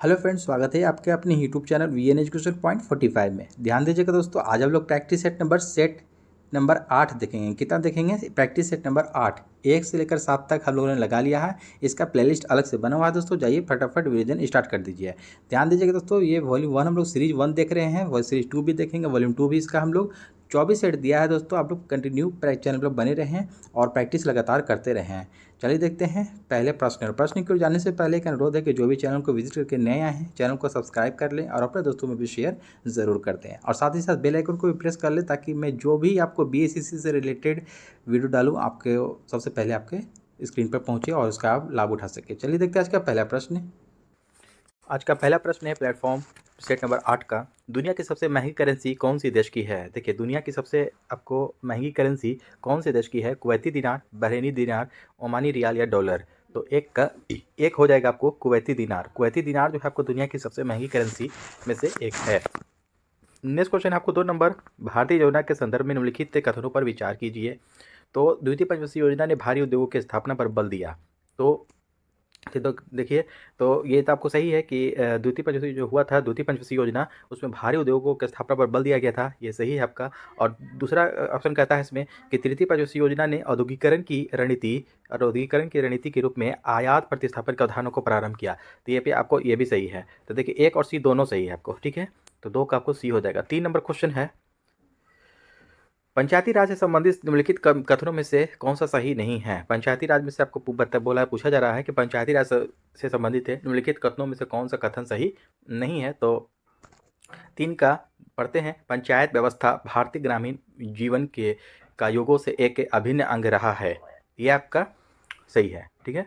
Hello friends, स्वागत है आपके अपने YouTube channel VN Education Point 45 में। ध्यान दीजिएगा दोस्तों, आज हम लोग प्रैक्टिस सेट नंबर 8 देखेंगे। कितना देखेंगे? प्रैक्टिस सेट नंबर 8, 1 से लेकर 7 तक हम लोगों ने लगा लिया है। इसका प्लेलिस्ट अलग से बना हुआ है दोस्तों, जाइए फटाफट रिवीजन स्टार्ट कर दीजिए। ध्यान दीजिएगा दोस्तों, ये वॉल्यूम 1 हम लोग सीरीज 1 देख रहे हैं, वह सीरीज 2 भी देखेंगे, वॉल्यूम 2 भी। इसका हम लोग 24 सेट दिया है दोस्तों। आप लोग कंटिन्यू चैनल पर बने रहें और प्रैक्टिस लगातार करते रहें। चलिए देखते हैं पहले प्रश्न की ओर जाने से पहले एक अनुरोध है कि जो भी चैनल को विजिट करके नए आए हैं, चैनल को सब्सक्राइब कर लें और अपने दोस्तों में भी शेयर ज़रूर कर दें, और साथ ही साथ बेल आइकन को भी प्रेस कर लें ताकि मैं जो भी आपको बीएसईसी से रिलेटेड वीडियो डालूं, आपके सबसे पहले आपके स्क्रीन पर पहुंचे और उसका आप लाभ उठा सके। चलिए देखते हैं आज का पहला प्रश्न। आज का पहला प्रश्न है प्लेटफॉर्म सेट नंबर 8 का। दुनिया की सबसे महंगी करेंसी कौन सी देश की है? देखिए, दुनिया की सबसे आपको महंगी करेंसी कौन से देश की है? कुवैती दिनार, बहरीनी दिनार, ओमानी रियाल या डॉलर? तो एक हो जाएगा आपको कुवैती दिनार। कुवैती दिनार जो है आपको दुनिया की सबसे महंगी करेंसी में से एक है। नेक्स्ट क्वेश्चन है आपको 2 नंबर। भारतीय योजना के संदर्भ में निम्नलिखित कथनों पर विचार कीजिए। तो द्वितीय पंचवर्षीय योजना ने भारी उद्योगों की स्थापना पर बल दिया। तो देखिए, तो ये तो आपको सही है कि द्वितीय पंचवर्षीय जो हुआ था, द्वितीय पंचवर्षीय योजना, उसमें भारी उद्योगों की स्थापना पर बल दिया गया था। ये सही है आपका। और दूसरा ऑप्शन कहता है इसमें कि तृतीय पंचवर्षीय योजना ने औद्योगिकरण की रणनीति के रूप में आयात प्रतिस्थापन के अवधारणों को प्रारंभ किया। तो ये पे आपको ये भी सही है। तो देखिए, 1 और सी दोनों सही है आपको, ठीक है। तो 2 का आपको सी हो जाएगा। 3 नंबर क्वेश्चन है, पंचायती राज से संबंधित निम्नलिखित कथनों में से कौन सा सही नहीं है? पंचायती राज में से आपको पूछा जा रहा है कि पंचायती राज से संबंधित है, निम्नलिखित कथनों में से कौन सा कथन सही नहीं है? तो 3 का पढ़ते हैं। पंचायत व्यवस्था भारतीय ग्रामीण जीवन के का युगों से एक अभिन्न अंग रहा है। ये आपका सही है, ठीक है।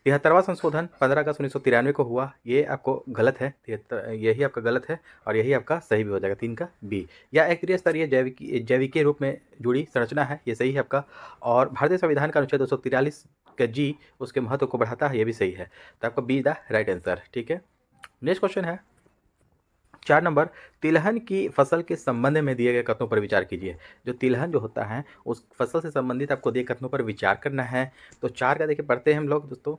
73वां संशोधन 15 अगस्त 1993 को हुआ। ये आपको गलत है, यही आपका गलत है और यही आपका सही भी हो जाएगा। 3 का बी। या एक त्रिस्तरीय जैविकीय रूप में जुड़ी संरचना है, ये सही है आपका। और भारतीय संविधान का अनुच्छेद 243 का जी उसके महत्व को बढ़ाता है, ये भी सही है। तो आपका बी द राइट आंसर, ठीक है। नेक्स्ट क्वेश्चन है 4 नंबर। तिलहन की फसल के संबंध में दिए गए कथनों पर विचार कीजिए। जो तिलहन जो होता है, उस फसल से संबंधित आपको दिए कथनों पर विचार करना है। तो 4 का देखिए पढ़ते हैं हम लोग दोस्तों।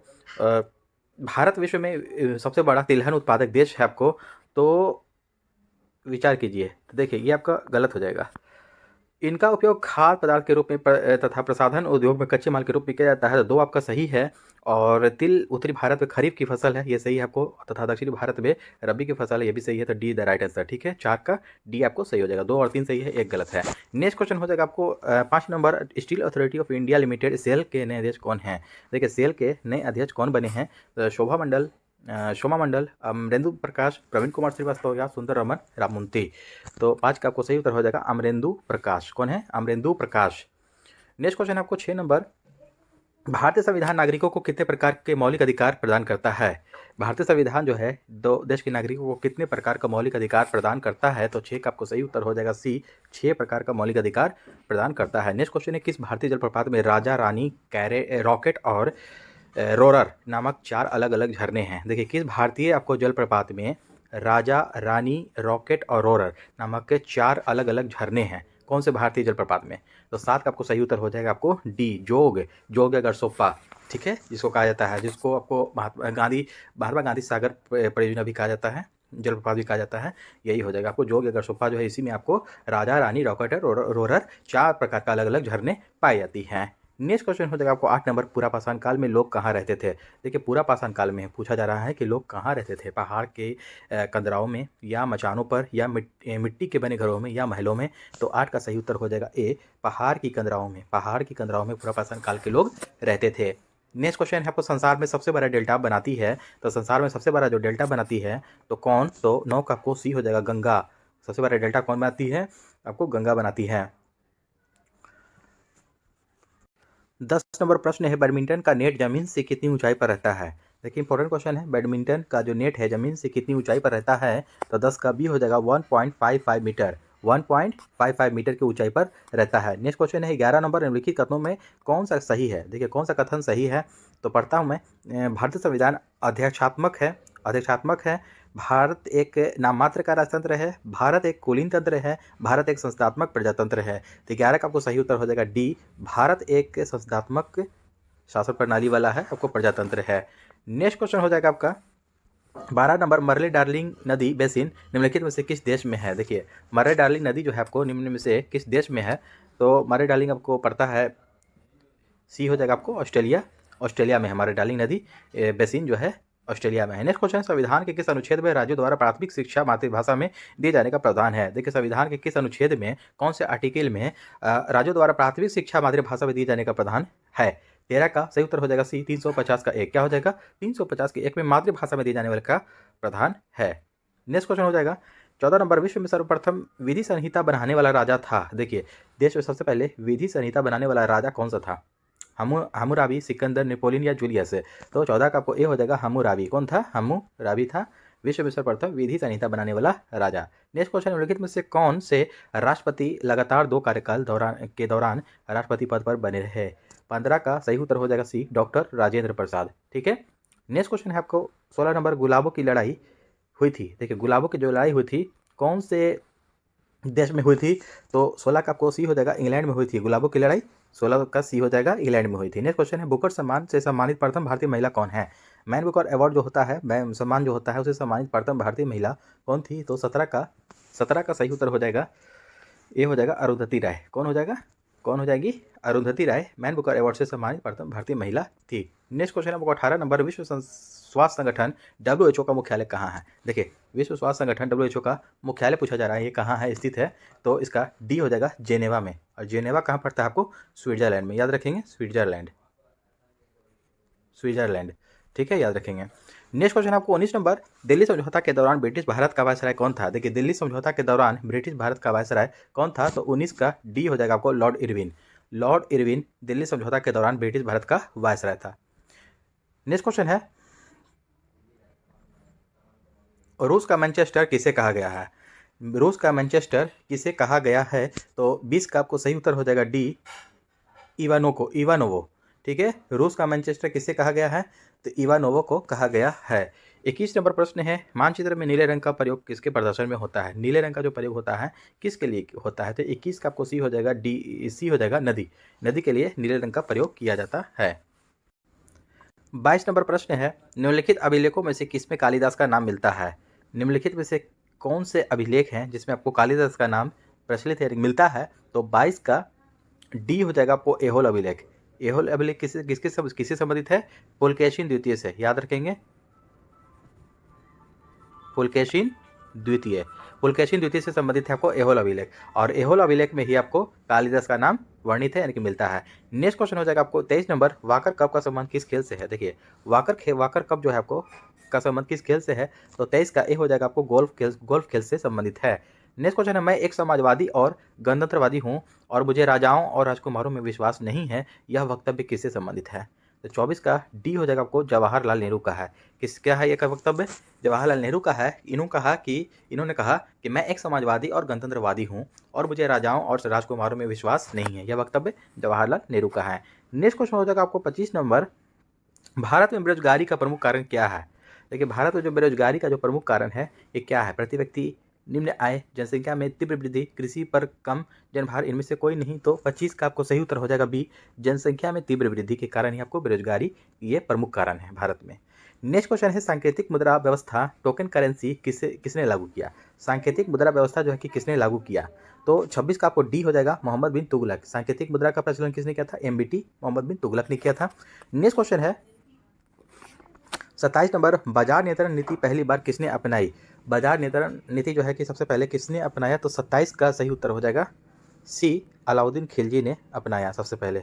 भारत विश्व में सबसे बड़ा तिलहन उत्पादक देश है आपको, तो विचार कीजिए। तो देखिए, ये आपका गलत हो जाएगा। इनका उपयोग खाद्य पदार्थ के रूप में तथा प्रसाधन उद्योग में कच्चे माल के रूप में किया जाता है। तो 2 आपका सही है। और तिल उत्तरी भारत में खरीफ की फसल है, ये सही है आपको, तथा दक्षिणी भारत में रबी की फसल है, ये भी सही है। तो डी द राइट आंसर, ठीक है। 4 का डी आपको सही हो जाएगा। 2 और 3 सही है, 1 गलत है। नेक्स्ट क्वेश्चन हो जाएगा आपको 5 number. Steel Authority of India Limited SAIL के नए अध्यक्ष कौन हैं? देखिए, सेल के नए अध्यक्ष कौन बने हैं? शोभा मंडल, अमरेंदु प्रकाश, प्रवीण कुमार श्रीवास्तव या सुंदर रमन रामूर्ति? तो 5 का आपको सही उत्तर हो जाएगा अमरेंदु प्रकाश। कौन है? अमरेंदु प्रकाश। नेक्स्ट क्वेश्चन आपको 6 नंबर। भारतीय संविधान नागरिकों को कितने प्रकार के मौलिक अधिकार प्रदान करता है? भारतीय संविधान जो है दो देश के नागरिकों को कितने प्रकार का मौलिक अधिकार प्रदान करता है? तो 6 का आपको सही उत्तर हो जाएगा सी, 6 प्रकार का मौलिक अधिकार प्रदान करता है। नेक्स्ट क्वेश्चन है, किस भारतीय जलप्रपात में राजा, रानी, रॉकेट और रोरर नामक 4 अलग अलग झरने हैं? देखिए, किस भारतीय आपको जलप्रपात में राजा, रानी, रॉकेट और रोरर नामक के 4 अलग अलग झरने हैं? कौन से भारतीय जलप्रपात में? तो 7 का आपको सही उत्तर हो जाएगा आपको डी, जोग या गरसोप्पा, ठीक है, जिसको कहा जाता है, जिसको आपको महात्मा गांधी सागर परियोजना भी कहा जाता है, जलप्रपात भी कहा जाता है। यही हो जाएगा आपको जोग या गरसोप्पा जो है, इसी में आपको राजा, रानी, रॉकेट और रोरर 4 प्रकार का अलग अलग झरने पाई जाती हैं। नेक्स्ट क्वेश्चन हो जाएगा आपको 8 नंबर। पूरा पाषाण काल में लोग कहाँ रहते थे? देखिए, पूरा पाषाण काल में पूछा जा रहा है कि लोग कहाँ रहते थे? पहाड़ के कंदराओं में, या मचानों पर, या मिट्टी के बने घरों में, या महलों में? तो 8 का सही उत्तर हो जाएगा ए, पहाड़ की कंदराओं में। पहाड़ की कंदराओं में पूरा पाषाण काल के लोग रहते थे। नेक्स्ट क्वेश्चन है आपको, संसार में सबसे बड़ा डेल्टा बनाती है? तो संसार में सबसे बड़ा जो डेल्टा बनाती है तो कौन? तो 9 का आपको सी हो जाएगा, गंगा। सबसे बड़ा डेल्टा कौन बनाती है? आपको गंगा बनाती है। 10 नंबर प्रश्न है, बैडमिंटन का नेट जमीन से कितनी ऊंचाई पर रहता है? देखिए, इंपॉर्टेंट क्वेश्चन है। बैडमिंटन का जो नेट है जमीन से कितनी ऊंचाई पर रहता है? तो 10 का बी हो जाएगा 1.55 मीटर। 1.55 मीटर की ऊंचाई पर रहता है। नेक्स्ट क्वेश्चन है 11 नंबर। निम्नलिखित कथनों में कौन सा सही है? देखिए, कौन सा कथन सही है? तो पढ़ता हूँ मैं। भारतीय संविधान अध्यक्षात्मक है। भारत एक नाम मात्र का राजतंत्र है। भारत एक कुलीन तंत्र है। भारत एक संस्थात्मक प्रजातंत्र है। तो 11 का आपको सही उत्तर हो जाएगा डी, भारत एक संस्थात्मक शासन प्रणाली वाला है, आपको प्रजातंत्र है। नेक्स्ट क्वेश्चन हो जाएगा आपका 12 नंबर, मर्ले डार्लिंग नदी बेसिन निम्नलिखित में से किस देश में है। देखिए मर्ले डार्लिंग नदी जो है आपको निम्न में से किस देश में है, तो मर्ले डार्लिंग आपको पड़ता है, सी हो जाएगा आपको ऑस्ट्रेलिया। ऑस्ट्रेलिया में हमारे डार्लिंग नदी बेसिन जो है ऑस्ट्रेलिया में है। नेक्स्ट क्वेश्चन, संविधान के किस अनुच्छेद में राज्यों द्वारा प्राथमिक शिक्षा मातृभाषा में दिए जाने का प्रावधान है। देखिए संविधान के किस अनुच्छेद में, कौन से आर्टिकल में राज्यों द्वारा प्राथमिक शिक्षा मातृभाषा में दिए जाने का प्रावधान है। 13 का सही उत्तर हो जाएगा सी, 350 का 1 क्या हो जाएगा, 350 के 1 में मातृभाषा में दिए जाने वाले का प्रावधान है। नेक्स्ट क्वेश्चन हो जाएगा 14 नंबर, विश्व में सर्वप्रथम विधि संहिता बनाने वाला राजा था। देखिए देश में सबसे पहले विधि संहिता बनाने वाला राजा कौन सा था, हम्मुराबी, सिकंदर, नेपोलियन या जूलियस। तो 14 का आपको ए हो जाएगा हम्मुराबी। कौन था, हम्मुराबी था विश्व में सर्वप्रथम विधि संहिता बनाने वाला राजा। नेक्स्ट क्वेश्चन, निम्नलिखित में से कौन से राष्ट्रपति लगातार 2 कार्यकाल के दौरान राष्ट्रपति पद पर बने रहे। 15 का सही उत्तर हो जाएगा सी, डॉक्टर राजेंद्र प्रसाद। ठीक है। नेक्स्ट क्वेश्चन है आपको 16 नंबर, गुलाबों की लड़ाई हुई थी। देखिए गुलाबों की जो लड़ाई हुई थी कौन से देश में हुई थी, तो 16 का आपको सी हो जाएगा, इंग्लैंड में हुई थी गुलाबों की लड़ाई। 16 का सी हो जाएगा, इंग्लैंड में हुई थी। नेक्स्ट क्वेश्चन है बुकर सम्मान से सम्मानित प्रथम भारतीय महिला कौन है। मैन बुकर अवार्ड जो होता है, सम्मान जो होता है, उसे सम्मानित प्रथम भारतीय महिला कौन थी, तो 17 का सही उत्तर हो जाएगा, ये हो जाएगा अरुंधति राय। कौन हो जाएगा, कौन हो जाएगी, अरुंधति राय मैन बुकर अवार्ड से सम्मानित प्रथम भारतीय महिला थी। नेक्स्ट क्वेश्चन है 18 नंबर, विश्व स्वास्थ्य संगठन WHO का मुख्यालय कहाँ है। देखिए विश्व स्वास्थ्य संगठन WHO का मुख्यालय पूछा जा रहा है, ये कहाँ है स्थित है, तो इसका डी हो जाएगा जेनेवा में। और जेनेवा कहाँ पड़ता है आपको, स्विट्जरलैंड में, याद रखेंगे स्विट्जरलैंड, स्विट्जरलैंड। ठीक है, याद रखेंगे। नेक्स्ट क्वेश्चन आपको 19 नंबर, दिल्ली समझौता के दौरान ब्रिटिश भारत का वायसराय कौन था। देखिए दिल्ली समझौता के दौरान ब्रिटिश भारत का वायसराय कौन था, तो 19 का डी हो जाएगा आपको, Lord Irwin. Lord Irwin Delhi समझौता के दौरान ब्रिटिश भारत का वायसराय था। नेक्स्ट क्वेश्चन है रूस का मैनचेस्टर किसे कहा गया है। रूस का मैनचेस्टर किसे कहा गया है, तो 20 का आपको सही उत्तर हो जाएगा डी, इवानोवो। ठीक है, रूस का मैनचेस्टर किसे कहा गया है, तो इवानोवो को कहा गया है। 21 नंबर प्रश्न है, मानचित्र में नीले रंग का प्रयोग किसके प्रदर्शन में होता है। नीले रंग का जो प्रयोग होता है किसके लिए होता है, तो 21 का आपको सी हो जाएगा, डी, सी हो जाएगा, नदी। नदी के लिए नीले रंग का प्रयोग किया जाता है। 22 नंबर प्रश्न है, निम्नलिखित अभिलेखों में से किसमें कालिदास का नाम मिलता है। निम्नलिखित में से कौन से अभिलेख हैं जिसमें आपको कालिदास का नाम प्रचलित है, मिलता है, तो 22 का डी हो जाएगा आपको, एहोल अभिलेख। एहोल अभिलेख किससे संबंधित है, पुलकेशिन द्वितीय से, याद रखेंगे पुलकेशिन द्वितीय। पुलकेशिन द्वितीय से संबंधित है आपको एहोल अभिलेख, और एहोल अभिलेख में ही आपको कालिदास का नाम वर्णित है, यानी कि मिलता है। नेक्स्ट क्वेश्चन हो जाएगा आपको 23 नंबर, वाकर कप का संबंध किस खेल से है। देखिए वाकर कप जो है आपको का संबंध किस खेल से है, तो 23 का ए हो जाएगा आपको, गोल्फ खेल से संबंधित है। नेक्स्ट क्वेश्चन है, मैं एक समाजवादी और गणतंत्रवादी हूँ और मुझे राजाओं और राजकुमारों में विश्वास नहीं है, यह वक्तव्य किससे संबंधित है। तो 24 का डी हो जाएगा आपको, जवाहरलाल नेहरू का है। किसका है ये का वक्तव्य, जवाहरलाल नेहरू का है। इन्होंने कहा कि मैं एक समाजवादी और गणतंत्रवादी हूँ और मुझे राजाओं और राजकुमारों में विश्वास नहीं है, यह वक्तव्य जवाहरलाल नेहरू का है। नेक्स्ट क्वेश्चन हो जाएगा आपको 25 नंबर, भारत में बेरोजगारी का प्रमुख कारण क्या है। देखिए भारत में जो बेरोजगारी का जो प्रमुख कारण है ये क्या है, प्रति व्यक्ति निम्न आय, जनसंख्या में तीव्र वृद्धि, कृषि पर कम जनभार, इनमें से कोई नहीं, तो 25 का आपको सही उत्तर हो जाएगा बी, जनसंख्या में तीव्र वृद्धि के कारण ही आपको बेरोजगारी ये प्रमुख कारण है भारत में। नेक्स्ट क्वेश्चन है, सांकेतिक मुद्रा व्यवस्था टोकन करेंसी किसने लागू किया। सांकेतिक मुद्रा व्यवस्था जो है कि किसने लागू किया, तो 26 का आपको डी हो जाएगा, मोहम्मद बिन तुगलक। सांकेतिक मुद्रा का प्रचलन किसने किया था, MBT मोहम्मद बिन तुगलक ने किया था। नेक्स्ट क्वेश्चन है 27 नंबर, बाजार नियंत्रण नीति पहली बार किसने अपनाई। बाजार नियंत्रण नीति जो है कि सबसे पहले किसने अपनाया, तो 27 का सही उत्तर हो जाएगा सी, अलाउद्दीन खिलजी ने अपनाया सबसे पहले।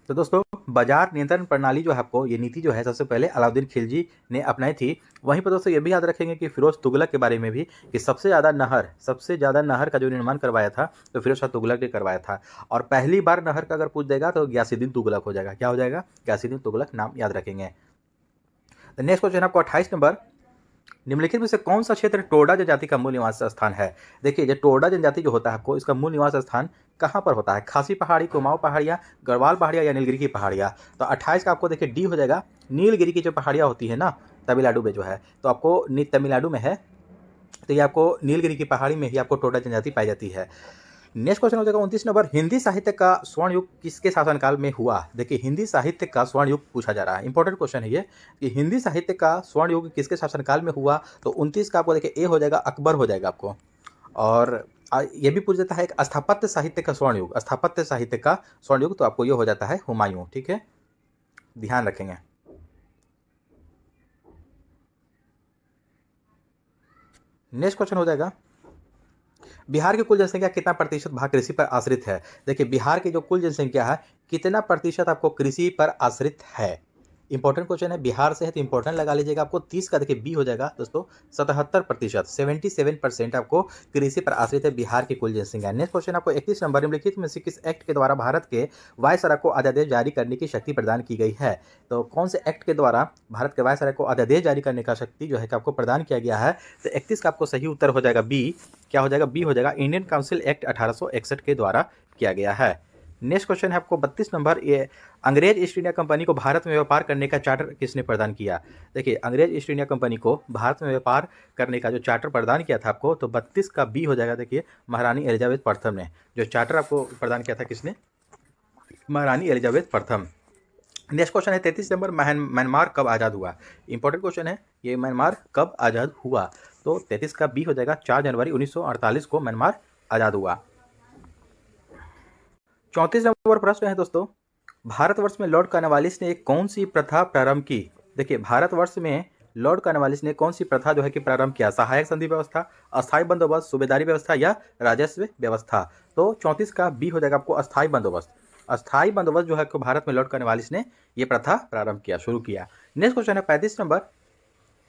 तो दोस्तों बाजार नियंत्रण प्रणाली जो है आपको, ये नीति जो है सबसे पहले अलाउद्दीन खिलजी ने अपनाई थी। वहीं पर दोस्तों ये भी याद रखेंगे कि फिरोज तुगलक के बारे में भी, कि सबसे ज़्यादा नहर का जो निर्माण करवाया था तो फिरोज शाह तुगलक ने करवाया था। और पहली बार नहर का अगर पूछ देगा तो गयासुद्दीन तुगलक हो जाएगा। क्या हो जाएगा, गयासुद्दीन तुगलक नाम याद रखेंगे। नेक्स्ट क्वेश्चन आपको 28 नंबर, निम्नलिखित में से कौन सा क्षेत्र टोडा जनजाति का मूल निवास स्थान है। देखिए ये टोडा जनजाति जो होता है आपको, इसका मूल निवास स्थान कहाँ पर होता है, खासी पहाड़ी, कुमाऊं पहाड़ियाँ, गढ़वाल पहाड़ियाँ या नीलगिरी की पहाड़ियाँ। तो 28 का आपको देखिए डी हो जाएगा, नीलगिरी की जो पहाड़ियाँ होती है ना तमिलनाडु में जो है, तो आपको तमिलनाडु में है, तो ये आपको नीलगिरी की पहाड़ी में ही आपको टोडा जनजाति पाई जाती है। नेक्स्ट क्वेश्चन हो जाएगा 29 नंबर, हिंदी साहित्य का स्वर्ण युग किसके शासनकाल में हुआ। देखिए हिंदी साहित्य का स्वर्ण युग पूछा जा रहा है, इंपॉर्टेंट क्वेश्चन है ये कि हिंदी साहित्य का स्वर्ण युग किसके शासनकाल में हुआ। तो 29 का आपको देखिए ए हो जाएगा, अकबर हो जाएगा आपको। और ये भी पूछ देता है एक स्थापत्य साहित्य का स्वर्ण युग, स्थापत्य साहित्य का स्वर्ण युग, तो आपको ये हो जाता है हुमायूं। ठीक है, ध्यान रखेंगे। नेक्स्ट क्वेश्चन हो जाएगा, बिहार की कुल जनसंख्या कितना प्रतिशत भाग कृषि पर आश्रित है। देखिए बिहार की जो कुल जनसंख्या है कितना प्रतिशत आपको कृषि पर आश्रित है। इंपॉर्टेंट क्वेश्चन है, बिहार से है तो इंपॉर्टेंट लगा लीजिएगा। आपको 30 का देखिए बी हो जाएगा दोस्तों, 77%, 77% आपको कृषि पर आश्रित है बिहार की कुल जनसंख्या। नेक्स्ट क्वेश्चन आपको 31 नंबर, निम्नलिखित में से किस एक्ट के द्वारा भारत के वायसराय को अध्यादेश जारी करने की शक्ति प्रदान की गई है। तो कौन से एक्ट के द्वारा भारत के वायसराय को अध्यादेश जारी करने का शक्ति जो है कि आपको प्रदान किया गया है। तो 31 का आपको सही उत्तर हो जाएगा बी। क्या हो जाएगा, बी हो जाएगा, इंडियन काउंसिल एक्ट 1861 के द्वारा किया गया है। नेक्स्ट क्वेश्चन है आपको 32 नंबर, ये अंग्रेज ईस्ट इंडिया कंपनी को भारत में व्यापार करने का चार्टर किसने प्रदान किया। देखिए अंग्रेज ईस्ट इंडिया कंपनी को भारत में व्यापार करने का जो चार्टर प्रदान किया था आपको, तो 32 का बी हो जाएगा। देखिए महारानी एलिजाबेथ प्रथम ने जो चार्टर आपको प्रदान किया था, किसने, महारानी एलिजाबेथ प्रथम। नेक्स्ट क्वेश्चन है 33 नंबर, म्यांमार कब आज़ाद हुआ। इंपॉर्टेंट क्वेश्चन है ये, म्यांमार कब आज़ाद हुआ। तो 33 का बी हो जाएगा, 4 जनवरी 1948 को म्यांमार आज़ाद हुआ। 34 नंबर प्रश्न है दोस्तों, भारतवर्ष में लॉर्ड कॉर्नवालिस ने कौन सी प्रथा प्रारंभ की। देखिए भारतवर्ष में लॉर्ड कॉर्नवालिस ने कौन सी प्रथा जो है कि प्रारंभ किया, सहायक संधि व्यवस्था, अस्थायी बंदोबस्त, सूबेदारी व्यवस्था या राजस्व व्यवस्था। तो 34 का बी हो जाएगा आपको, अस्थायी बंदोबस्त। अस्थायी बंदोबस्त जो है कि भारत में लॉर्ड कॉर्नवालिस ने ये प्रथा प्रारंभ किया, शुरू किया। नेक्स्ट क्वेश्चन है 35 नंबर,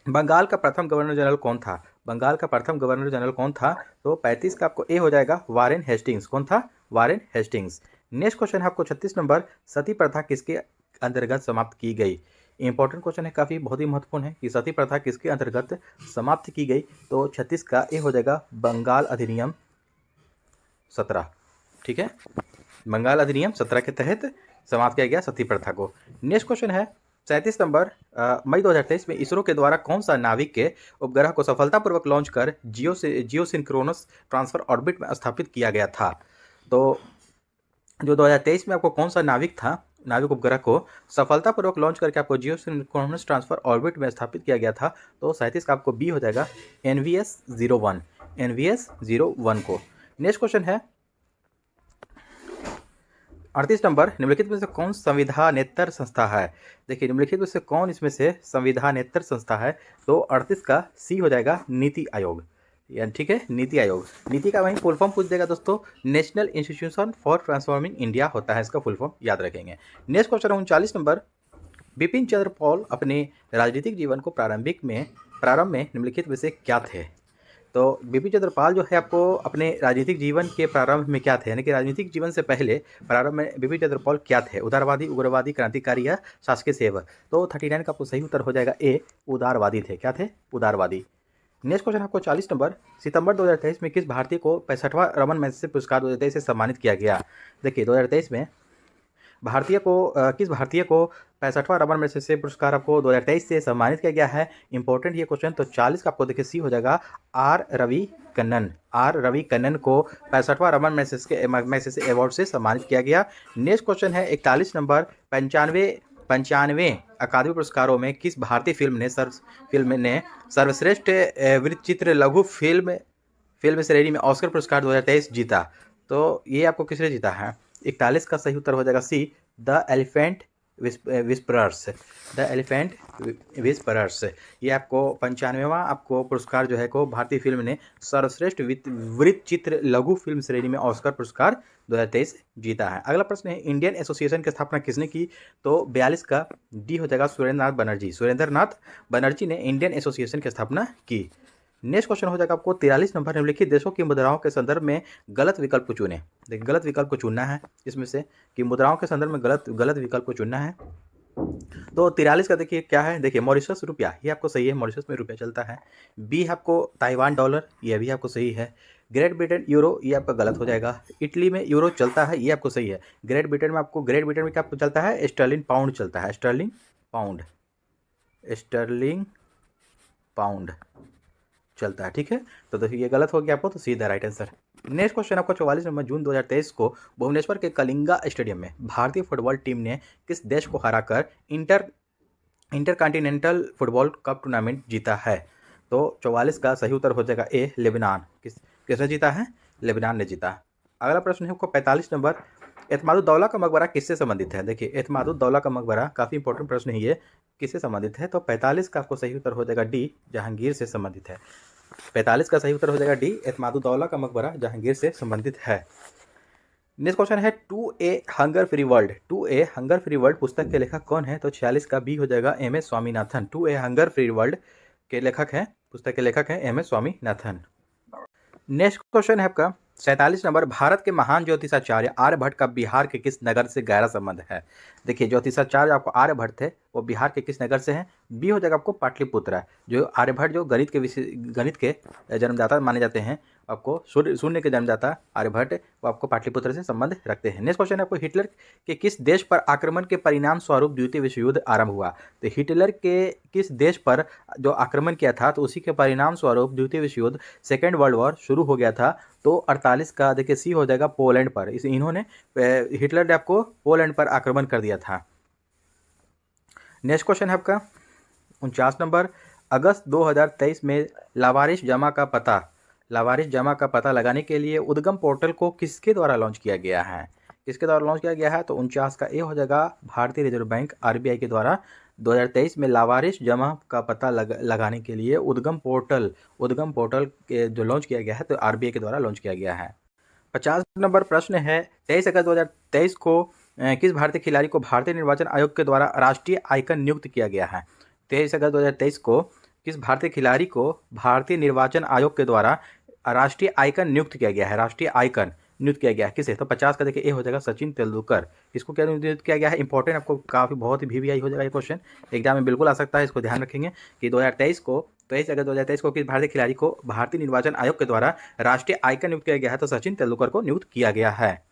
बंगाल का प्रथम गवर्नर जनरल कौन था। बंगाल का प्रथम गवर्नर जनरल कौन था। तो 35 का आपको ए हो जाएगा, वारेन हेस्टिंग्स। कौन था, वारेन हेस्टिंग्स। नेक्स्ट क्वेश्चन है आपको 36 नंबर, सती प्रथा किसके अंतर्गत समाप्त की गई। इंपॉर्टेंट क्वेश्चन है, काफ़ी बहुत ही महत्वपूर्ण है कि सती प्रथा किसके अंतर्गत समाप्त की गई। तो 36 का ए हो जाएगा, बंगाल अधिनियम 17। ठीक है, बंगाल अधिनियम 17 के तहत समाप्त किया गया सती प्रथा को। नेक्स्ट क्वेश्चन है 37 नंबर, मई 2023 में इसरो के द्वारा कौन सा नाभिक के उपग्रह को सफलतापूर्वक लॉन्च कर जियो सिंक्रोनस ट्रांसफर ऑर्बिट में स्थापित किया गया था। तो जो 2023 में आपको कौन सा नाभिक था, नाभिक उपग्रह को सफलतापूर्वक लॉन्च करके आपको जियो सिंक्रोनस ट्रांसफर ऑर्बिट में स्थापित किया गया था। तो 37 का आपको बी हो जाएगा, NVS-01, NVS-01 को। नेक्स्ट क्वेश्चन है 38 नंबर, निम्नलिखित में से कौन संविधानेतर संस्था है। देखिए निम्नलिखित में से कौन इसमें से संविधानेतर संस्था है। तो 38 का सी हो जाएगा, नीति आयोग। यानी ठीक है, नीति आयोग। नीति का वहीं फुल फॉर्म पूछ देगा दोस्तों, national institution for transforming India होता है इसका फुल फॉर्म, याद रखेंगे। नेक्स्ट क्वेश्चन है 39 नंबर, बिपिन चंद्र पॉल अपने राजनीतिक जीवन को प्रारंभ में निम्नलिखित में से क्या थे। तो बिपिन चंद्र पाल जो है आपको अपने राजनीतिक जीवन के प्रारंभ में क्या थे, यानी कि राजनीतिक जीवन से पहले प्रारंभ में बिपिन चंद्र पाल क्या थे, उदारवादी, उग्रवादी, क्रांतिकारी या शासकीय सेवक। तो 39 का आपको सही उत्तर हो जाएगा ए, उदारवादी थे। क्या थे, उदारवादी। नेक्स्ट क्वेश्चन आपको 40 नंबर, सितंबर 2023 में किस भारतीय को 65वां रमन मैग्सेसे पुरस्कार 2023 से सम्मानित किया गया। देखिए 2023 में किस भारतीय को 65वां रमन मैग्सेसे पुरस्कार आपको 2023 से सम्मानित किया गया है। इंपॉर्टेंट ये क्वेश्चन। तो 40 का आपको देखिए सी हो जाएगा, आर रवि कन्नन को 65वां रमन मैग्सेसे अवार्ड से सम्मानित किया गया। नेक्स्ट क्वेश्चन है 41 नंबर, 95 अकादमी पुरस्कारों में किस भारतीय फिल्म ने सर्वश्रेष्ठ वृत्तचित्र लघु फिल्म श्रेणी में ऑस्कर पुरस्कार 2023 जीता। तो ये आपको किसने जीता है। 41 का सही उत्तर हो जाएगा C, the elephant whisperers. The elephant whisperers, ये आपको 95वां आपको पुरस्कार जो है को भारतीय फिल्म ने सर्वश्रेष्ठ वृत्तचित्र लघु फिल्म श्रेणी में ऑस्कर पुरस्कार 2023 जीता है। अगला प्रश्न है, इंडियन एसोसिएशन की स्थापना किसने की। तो 42 का डी हो जाएगा, सुरेंद्र नाथ बनर्जी ने इंडियन एसोसिएशन की स्थापना की। नेक्स्ट क्वेश्चन हो जाएगा आपको 43 नंबर, निम्नलिखित देशों की मुद्राओं के संदर्भ में गलत विकल्प को चुनें। देखिए गलत विकल्प को चुनना है इसमें से, कि मुद्राओं के संदर्भ में गलत विकल्प को चुनना है। तो 43 का देखिए क्या है, देखिए मॉरिशस रुपया, ये आपको सही है, मॉरिशस में रुपया चलता है। बी आपको ताइवान डॉलर, ये भी आपको सही है। ग्रेट ब्रिटेन यूरो, ये आपका गलत हो जाएगा। इटली में यूरो चलता है, ये आपको सही है। ग्रेट ब्रिटेन में क्या आपको चलता है, स्टर्लिंग पाउंड चलता है, स्टर्लिंग पाउंड चलता है। ठीक है, तो देखिए ये गलत हो गया आपको, तो सीधा राइट आंसर। नेक्स्ट क्वेश्चन आपका 44 नंबर, जून 2023 को भुवनेश्वर के कलिंगा स्टेडियम में भारतीय फुटबॉल टीम ने किस देश को हराकर इंटरकॉन्टिनेंटल फुटबॉल कप टूर्नामेंट जीता है? तो 44 का सही उत्तर हो जाएगा ए, लेबनान। किसने जीता है? लेबनान ने जीता। अगला प्रश्न है आपको 45 नंबर, एतमादुद्दौला का मकबरा किससे संबंधित है? देखिए, एतमादुद्दौला का मकबरा काफ़ी इंपॉर्टेंट प्रश्न है, ये किससे संबंधित है? तो 45 का आपको सही उत्तर हो जाएगा डी, जहांगीर से संबंधित है। 45 का सही उत्तर हो जाएगा डी, एतमादुद्दौला का मकबरा जहांगीर से संबंधित है। नेक्स्ट क्वेश्चन है, to a hunger free world, to a hunger free world पुस्तक के लेखक कौन है? तो 46 का बी हो जाएगा M S Swaminathan. To a hunger free world के लेखक हैं, पुस्तक के लेखक हैं M S Swaminathan. Next question है आपका 47 नंबर, भारत के महान ज्योतिषाचार्य आर्यभट्ट का बिहार के किस नगर से गहरा संबंध है? देखिए, ज्योतिषाचार्य आपको आर्यभट्ट थे, वो बिहार के किस नगर से हैं? बी हो जाएगा आपको पाटलिपुत्र। जो आर्यभट्ट जो गणित के जन्मदाता माने जाते हैं, आपको शून्य के जन्मदाता आर्यभट्ट, वो आपको पाटलिपुत्र से संबंध रखते हैं। नेक्स्ट क्वेश्चन है आपको, हिटलर के किस देश पर आक्रमण के परिणाम स्वरूप द्वितीय विश्व युद्ध आरंभ हुआ? तो हिटलर के किस देश पर जो आक्रमण किया था, तो उसी के परिणाम स्वरूप द्वितीय विश्व युद्ध, सेकेंड वर्ल्ड वॉर शुरू हो गया था। तो 48 का देखिए सी हो जाएगा पोलैंड पर। इन्होंने हिटलर ने आपको पोलैंड पर आक्रमण कर दिया था। नेक्स्ट क्वेश्चन है आपका 49 नंबर, अगस्त 2023 में लावारिस जमा का पता लगाने के लिए उद्गम पोर्टल को किसके द्वारा लॉन्च किया गया है? किसके द्वारा लॉन्च किया गया है? तो 49 का ए हो जाएगा भारतीय रिजर्व बैंक आरबीआई के द्वारा 2023 में लावारिस जमा का पता लगाने के लिए उद्गम पोर्टल के जो लॉन्च किया गया है, तो आरबीआई के द्वारा लॉन्च किया गया है। 50 नंबर प्रश्न है, 23 अगस्त 2023 को किस भारतीय खिलाड़ी को भारतीय निर्वाचन आयोग के द्वारा राष्ट्रीय आइकन नियुक्त किया गया है? 23 अगस्त 2023 को किस भारतीय खिलाड़ी को भारतीय निर्वाचन आयोग के द्वारा राष्ट्रीय आइकन नियुक्त किया गया है? राष्ट्रीय आइकन नियुक्त किया गया है किसे? तो 50 का देखिए ए हो जाएगा सचिन तेंदुलकर। इसको क्या नियुक्त किया गया है? इंपॉर्टेंट, आपको काफ़ी बहुत ही वीवीआई हो जाएगा ये क्वेश्चन, एग्जाम में बिल्कुल आ सकता है, इसको ध्यान रखेंगे कि 23 अगस्त 2023 को किस भारतीय खिलाड़ी को भारतीय निर्वाचन आयोग के द्वारा राष्ट्रीय आइकन नियुक्त किया गया है? तो सचिन तेंदुलकर को नियुक्त किया गया है।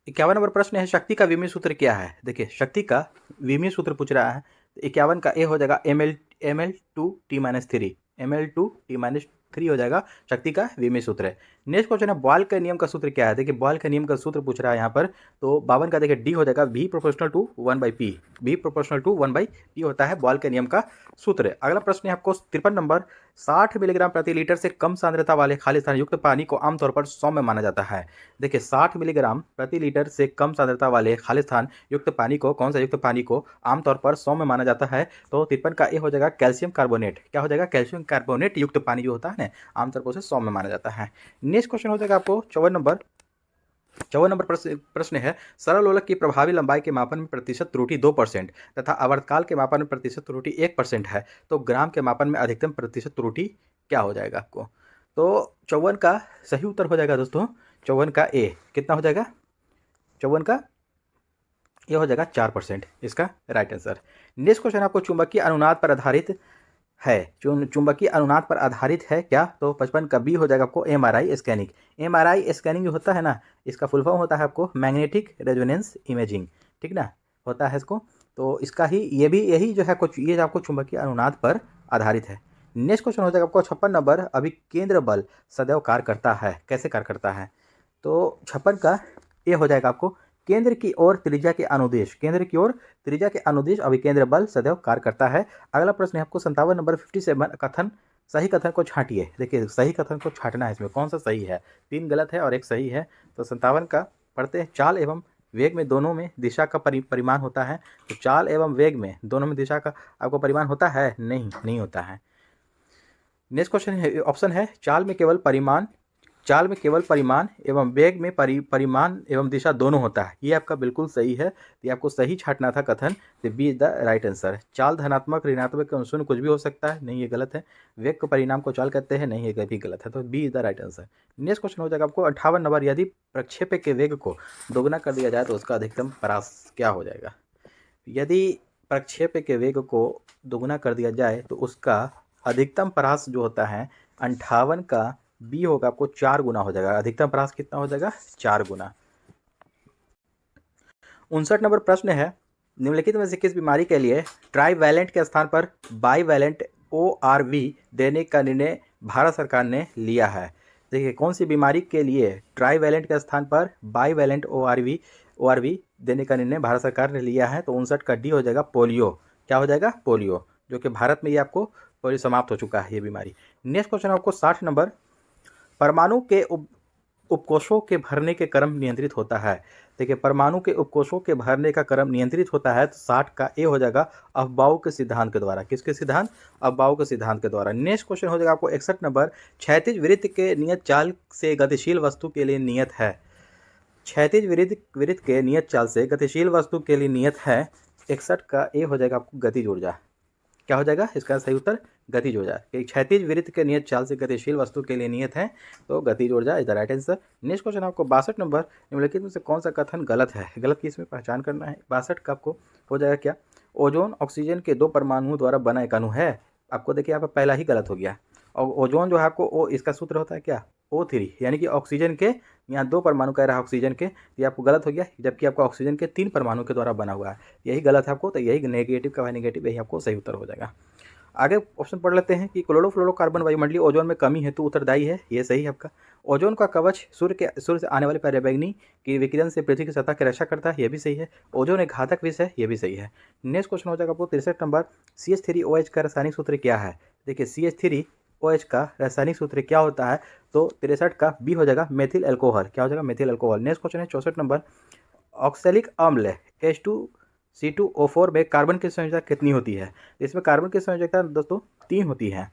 51 नंबर प्रश्न है, शक्ति का विमीय सूत्र क्या है? देखिए, शक्ति का विमीय सूत्र पूछ रहा है। 51 का ए हो जाएगा ml2t-3, ml2t-3 हो जाएगा शक्ति का विमीय सूत्र है। नेक्स्ट क्वेश्चन है, बॉयल के नियम का सूत्र क्या है? देखिए, बॉयल के नियम का सूत्र पूछ रहा है यहाँ पर, तो 52 का देखिए डी हो जाएगा V proportional to 1/P, V proportional to 1/P होता है बॉयल के नियम का सूत्र। अगला प्रश्न है आपको 53 नंबर, 60 मिलीग्राम प्रति लीटर से कम सांद्रता वाले खालिस्तान युक्त पानी को आमतौर पर सौम्य माना जाता है। देखिए, 60 मिलीग्राम प्रति लीटर से कम सांद्रता वाले खालिस्तान युक्त पानी को, कौन सा युक्त पानी को आमतौर पर सौम्य माना जाता है? तो 53 का ए हो जाएगा कैल्शियम कार्बोनेट। क्या हो जाएगा? कैल्शियम कार्बोनेट युक्त पानी जो होता है ना, आमतौर पर उसे सौम्य माना जाता है। नेक्स्ट क्वेश्चन हो जाएगा आपको 54 नंबर प्रश्न है, सरल लोलक की प्रभावी लंबाई के मापन में प्रतिशत त्रुटि 2% तथा आवर्तकाल के मापन में प्रतिशत त्रुटि 1% है, तो ग्राम के मापन में अधिकतम प्रतिशत त्रुटि क्या हो जाएगा आपको? तो 54 का सही उत्तर हो जाएगा दोस्तों, 54 का ए कितना हो जाएगा? 54 का ये हो जाएगा 4%, इसका राइट आंसर। नेक्स्ट क्वेश्चन आपको चुंबकीय अनुनाद पर आधारित है, चुंबकीय अनुनाद पर आधारित है क्या? तो 55 का बी हो जाएगा आपको एमआरआई स्कैनिंग। एमआरआई स्कैनिंग जो होता है ना, इसका फुल फॉर्म होता है आपको मैग्नेटिक रेजोनेंस इमेजिंग, ठीक ना, होता है इसको। तो इसका ही यही जो है कुछ, ये आपको चुंबकीय अनुनाद पर आधारित है। नेक्स्ट क्वेश्चन हो जाएगा आपको 56 नंबर, अभी केंद्र बल सदैव कार्य करता है, कैसे कार्य करता है? तो 56 का ये हो जाएगा आपको केंद्र की ओर त्रिज्या के अनुदिश अभिकेंद्र बल सदैव कार्य करता है। अगला प्रश्न है आपको 57 नंबर 57, सही कथन को छांटिए। देखिए, सही कथन को छांटना है, इसमें कौन सा सही है? 3 गलत है और 1 सही है। तो 57 का पढ़ते हैं, चाल एवं वेग में दोनों में दिशा का परिमाण होता है। तो चाल एवं वेग में दोनों में दिशा का आपको परिमाण होता है? नहीं होता है। नेक्स्ट क्वेश्चन है, ऑप्शन है, चाल में केवल परिमाण एवं वेग में परिमाण एवं दिशा दोनों होता है। ये आपका बिल्कुल सही है, तो ये आपको सही छांटना था कथन, तो B is the right answer. चाल धनात्मक ऋणात्मक शून्य कुछ भी हो सकता है, नहीं ये गलत है। वेग के परिणाम को चाल कहते हैं, नहीं ये भी गलत है, तो B is the right answer. Next question हो जाएगा आपको 58 नंबर, यदि प्रक्षेपक के वेग को दोगुना कर दिया जाए तो उसका अधिकतम परास क्या हो जाएगा? यदि प्रक्षेपक के वेग को दोगुना कर दिया जाए तो उसका अधिकतम परास जो होता है 58 का बी होगा आपको 4 गुना हो जाएगा। अधिकतम परास कितना हो जाएगा? 4 गुना। 59 नंबर प्रश्न है, निम्नलिखित में से किस बीमारी के लिए ट्राईवैलेंट के स्थान पर बाईवैलेंट ORV देने का निर्णय भारत सरकार ने लिया है। देखिए कौन सी बीमारी के लिए ट्राईवैलेंट के स्थान पर बाईवैलेंट ORV देने का निर्णय भारत सरकार ने लिया है। तो 59 का डी हो जाएगा पोलियो। क्या हो जाएगा? पोलियो, जो कि भारत में ये आपको पोलियो समाप्त हो चुका है ये बीमारी। नेक्स्ट क्वेश्चन आपको 60 नंबर, परमाणु के उपकोषों के भरने के क्रम नियंत्रित होता है। देखिए परमाणु के उपकोषों के भरने का क्रम नियंत्रित होता है। तो 60 का ए हो जाएगा अफबाउ के सिद्धांत के द्वारा। किसके सिद्धांत? अफबाउ के सिद्धांत के द्वारा। नेक्स्ट क्वेश्चन हो जाएगा आपको 61 नंबर, क्षैतिज वृत्त के नियत चाल से गतिशील वस्तु के लिए नियत है। क्षैतिज वृत्त के नियत चाल से गतिशील वस्तु के लिए नियत है। 61 का ए हो जाएगा आपको गतिज ऊर्जा। क्या हो जाएगा इसका सही उत्तर? गतिज ऊर्जा। कि क्षैतिज वृत्त के नियत चाल से गतिशील वस्तु के लिए नियत है, तो गतिज ऊर्जा is the right answer. Next question आपको 62 नंबर, निम्नलिखित में से कौन सा कथन गलत है? गलत की इसमें पहचान करना है। 62 का आपको हो जाएगा क्या? ओजोन ऑक्सीजन के 2 परमाणुओं द्वारा बना एक अणु है। आपको देखिए यहाँ पर पहला ही गलत हो गया। और ओजोन जो है आपको ओ, इसका सूत्र होता है क्या? O3, यानी कि ऑक्सीजन के यहाँ 2 परमाणु कह रहा है ऑक्सीजन के, ये आपको गलत हो गया। जबकि आपका ऑक्सीजन के 3 परमाणु के द्वारा बना हुआ है, यही गलत है आपको। तो यही नेगेटिव का नेगेटिव, यही आपको सही उत्तर हो जाएगा। आगे ऑप्शन पढ़ लेते हैं कि क्लोरोफ्लोरोकार्बन वायुमंडलीय ओजोन में कमी हेतु उत्तरदायी है। ये सही है आपका। ओजोन का कवच सूर्य से आने वाले पर्यावरणीय की विकिरण से पृथ्वी की सतह की रक्षा करता है। ये भी सही है। ओजोन एक घातक विष है। ये भी सही है। नेक्स्ट क्वेश्चन हो जाएगा आपको 63 नंबर, CH3OH का रासायनिक सूत्र क्या है? देखिए CH3OH का रासायनिक सूत्र क्या होता है? तो 63 का बी हो जाएगा मेथिल अल्कोहल। क्या हो जाएगा? Methyl alcohol. नेक्स्ट क्वेश्चन है 64 नंबर, ऑक्सैलिक अम्ल H2C2O4 में कार्बन की संयोजकता कितनी होती है? इसमें कार्बन की संयोजकता दोस्तों 3 होती है।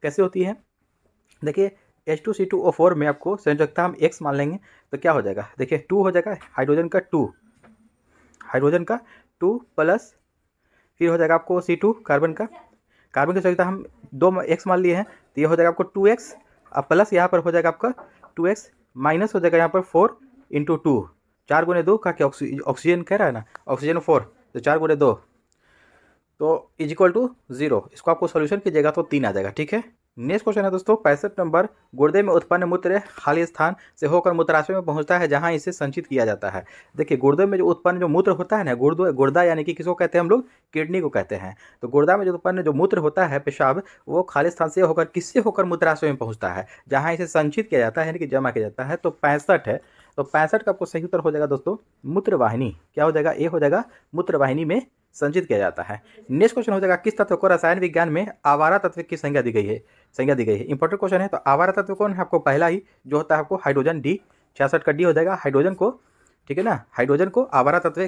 कैसे होती है? देखिए H2C2O4 में आपको संयोजकता हम X मान लेंगे, तो क्या हो जाएगा? देखिए 2 हो जाएगा, हाइड्रोजन का 2 प्लस फिर हो जाएगा आपको C2 कार्बन की संयोजकता हम 2 X मान लिए हैं, तो ये हो जाएगा आपको 2X। अब प्लस यहाँ पर हो जाएगा आपका 2X, माइनस हो जाएगा यहाँ पर 4 × 2, 4 × 2 का क्या? ऑक्सीजन कह रहा है ना, ऑक्सीजन 4, तो 4 × 2 तो इज इक्वल टू 0। इसको आपको सोल्यूशन कीजिएगा तो 3 आ जाएगा। ठीक है। नेक्स्ट क्वेश्चन है दोस्तों 65 नंबर, गुर्दे में उत्पन्न मूत्र खाली स्थान से होकर मूत्राशय में पहुंचता है, जहां इसे संचित किया जाता है। देखिए गुर्दे में जो उत्पन्न जो मूत्र होता है ना, गुर्दा यानी कि किसको कहते हैं हम लोग? किडनी को कहते हैं। तो गुर्दा में जो उत्पन्न जो मूत्र होता है पेशाब, वो खाली स्थान से होकर किससे होकर मूत्राशय में पहुँचता है, जहाँ इसे संचित किया जाता है, यानी कि जमा किया जाता है। तो 65 है। तो 65 का आपको सही उत्तर हो जाएगा दोस्तों मूत्रवाहिनी। क्या हो जाएगा? ए हो जाएगा मूत्रवाहिनी में संचित किया जाता है। नेक्स्ट क्वेश्चन हो जाएगा, किस तत्व को रसायन विज्ञान में आवारा तत्व की संज्ञा दी गई है? इंपॉर्टेंट क्वेश्चन है। तो आवारा तत्व कौन है? आपको पहला ही जो होता है आपको हाइड्रोजन, डी। 66 का डी हो जाएगा हाइड्रोजन को। ठीक है ना, हाइड्रोजन को आवारा तत्व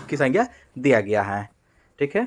की संज्ञा दिया गया है। ठीक है,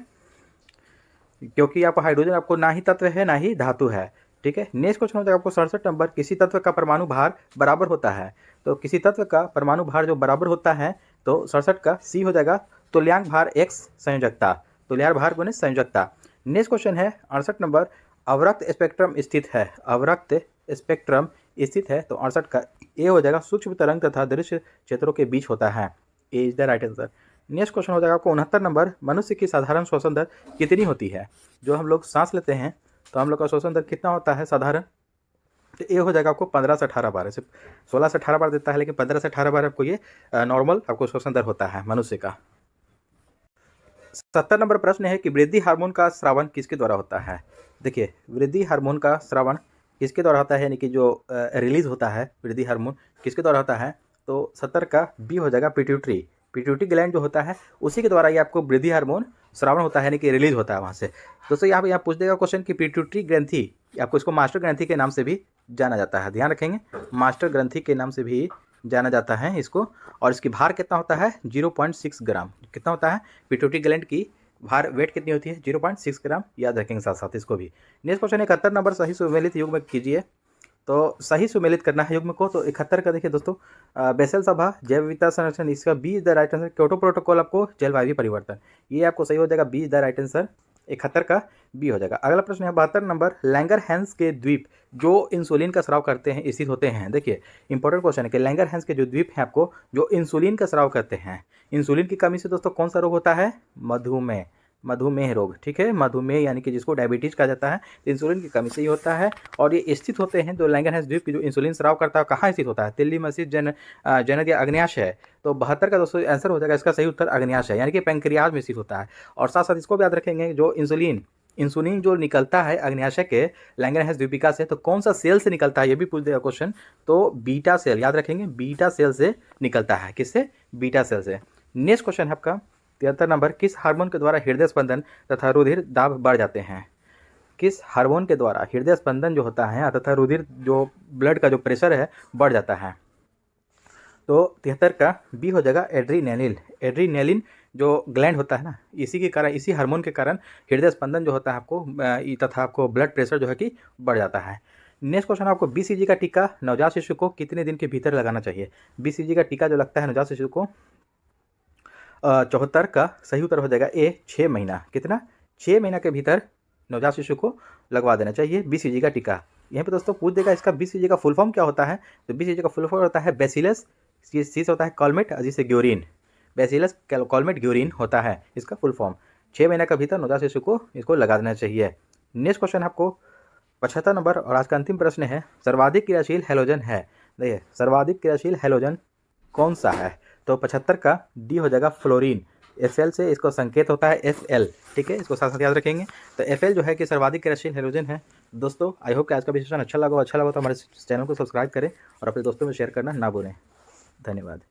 क्योंकि आपको हाइड्रोजन आपको ना ही तत्व है ना ही धातु है। ठीक है। नेक्स्ट क्वेश्चन हो जाएगा आपको 67 नंबर, किसी तत्व का परमाणु भार बराबर होता है। तो किसी तत्व का परमाणु भार जो बराबर होता है, तो 67 का सी हो जाएगा तुल्यांक भार x संयोजकता। तुल्यांक भार गुणे संयोजकता। नेक्स्ट क्वेश्चन है 68 नंबर, अवरक्त स्पेक्ट्रम स्थित है। अवरक्त स्पेक्ट्रम स्थित है, तो 68 का ए हो जाएगा सूक्ष्म तरंग तथा दृश्य क्षेत्रों के बीच होता है। A is the right answer. Next question हो जाएगा आपको 69 नंबर, मनुष्य की साधारण श्वसन दर कितनी होती है? जो हम लोग सांस लेते हैं तो हम लोग का श्वसन दर कितना होता है साधारण? तो ये हो जाएगा आपको 15 से 18 बार। सिर्फ 16 से 18 बार देता है, लेकिन 15 से 18 बार आपको ये नॉर्मल आपको श्वसन दर होता है मनुष्य का। 70 नंबर प्रश्न है कि वृद्धि हार्मोन का स्रावन किसके द्वारा होता है? देखिए वृद्धि हार्मोन का स्रावन किसके द्वारा होता है, यानी कि जो रिलीज होता है वृद्धि हार्मोन किसके द्वारा होता है? तो 70 का बी हो जाएगा पिट्यूटरी ग्लैंड जो होता है उसी के द्वारा ये आपको वृद्धि हार्मोन स्रावन होता है, यानी कि रिलीज होता है वहाँ से। दोस्तों यहाँ पूछ देगा क्वेश्चन कि पिट्यूटरी ग्रंथि, आपको इसको मास्टर ग्रंथि के नाम से भी जाना जाता है, ध्यान रखेंगे, मास्टर ग्रंथि के नाम से भी जाना जाता है इसको। और इसकी भार कितना होता है? 0.6 ग्राम। कितना होता है? पिट्यूटरी ग्लैंड की भार वेट कितनी होती है? 0.6 ग्राम। याद रखेंगे साथ साथ इसको भी। नेक्स्ट क्वेश्चन 71 नंबर, सही सुमेलित युग्म कीजिए। तो सही सुमेलित करना है युग्म को। तो 71 का देखिए दोस्तों, बेसल सभा, जैव विविधता संरक्षण, इसका B is the right answer. Kyoto Protocol आपको जलवायु परिवर्तन, ये आपको सही हो जाएगा, B is the right answer. 71 का बी हो जाएगा। अगला प्रश्न है 72 नंबर, लैंगरहैंस के द्वीप जो इंसुलिन का स्राव करते हैं स्थित होते हैं। देखिए इंपॉर्टेंट क्वेश्चन है कि लैंगरहैंस के जो द्वीप हैं आपको जो इंसुलिन का स्राव करते हैं, इंसुलिन की कमी से दोस्तों कौन सा रोग होता है? मधुमेह रोग। ठीक है, मधुमेह यानी कि जिसको डायबिटीज कहा जाता है, तो इंसुलिन की कमी से ही होता है। और ये स्थित होते हैं जो लैंगरहैंस द्वीप की जो इंसुलिन स्राव करता है कहाँ स्थित होता है? तिल्ली मस्जिद, जनद या अग्न्याशय है। तो 72 का दोस्तों आंसर हो जाएगा इसका सही उत्तर अग्न्याशय है, यानी कि पैंक्रियाज में स्थित होता है। और साथ साथ इसको भी याद रखेंगे जो इंसुलिन इंसुलिन जो निकलता है अग्न्याशय के लैंगरहैंस द्वीपिका से, तो कौन सा सेल से निकलता है, ये भी पूछ देगा क्वेश्चन। तो बीटा सेल, याद रखेंगे बीटा सेल से निकलता है। किससे? बीटा सेल से। नेक्स्ट क्वेश्चन है आपका 73 नंबर, किस हार्मोन के द्वारा हृदय स्पंदन तथा रुधिर दाब बढ़ जाते हैं? किस हार्मोन के द्वारा हृदय स्पंदन जो होता है तथा रुधिर जो ब्लड का जो प्रेशर है बढ़ जाता है? तो 73 का बी हो जाएगा एड्रीनेलिन। एड्रीनेलिन जो ग्लैंड होता है ना, इसी के कारण, इसी हार्मोन के कारण हृदय स्पंदन जो होता है आपको तथा आपको ब्लड प्रेशर जो है कि बढ़ जाता है। नेक्स्ट क्वेश्चन आपको, बीसीजी का टीका नवजात शिशु को कितने दिन के भीतर लगाना चाहिए? बीसीजी का टीका जो लगता है नवजात शिशु को 74 का सही उत्तर हो जाएगा ए 6 महीना। कितना? 6 महीना के भीतर नवजात शिशु को लगवा देना चाहिए बीसीजी का टीका। यहाँ पे दोस्तों पूछ देगा इसका बीसीजी का फुल फॉर्म क्या होता है? तो बीसीजी का फुल फॉर्म होता है बैसिलस, सी से होता है कॉलमेट, अजी से ग्योरिन। बैसिलस कॉलमेट ग्योरिन होता है इसका फुल फॉर्म। 6 महीने का भीतर नवजात शिशु को इसको लगा देना चाहिए। नेक्स्ट क्वेश्चन आपको 75 नंबर और आज का अंतिम प्रश्न है, सर्वाधिक क्रियाशील हैलोजन है। देखिए सर्वाधिक क्रियाशील हैलोजन कौन सा है? तो 75 का डी हो जाएगा फ्लोरीन। Fl से इसको संकेत होता है Fl, ठीक है, इसको साथ साथ याद रखेंगे। तो Fl जो है कि सर्वाधिक क्रियाशील हैलोजन है। दोस्तों आई होप कि आज का विश्लेषण अच्छा लगा तो हमारे चैनल को सब्सक्राइब करें और अपने दोस्तों में शेयर करना ना भूलें। धन्यवाद।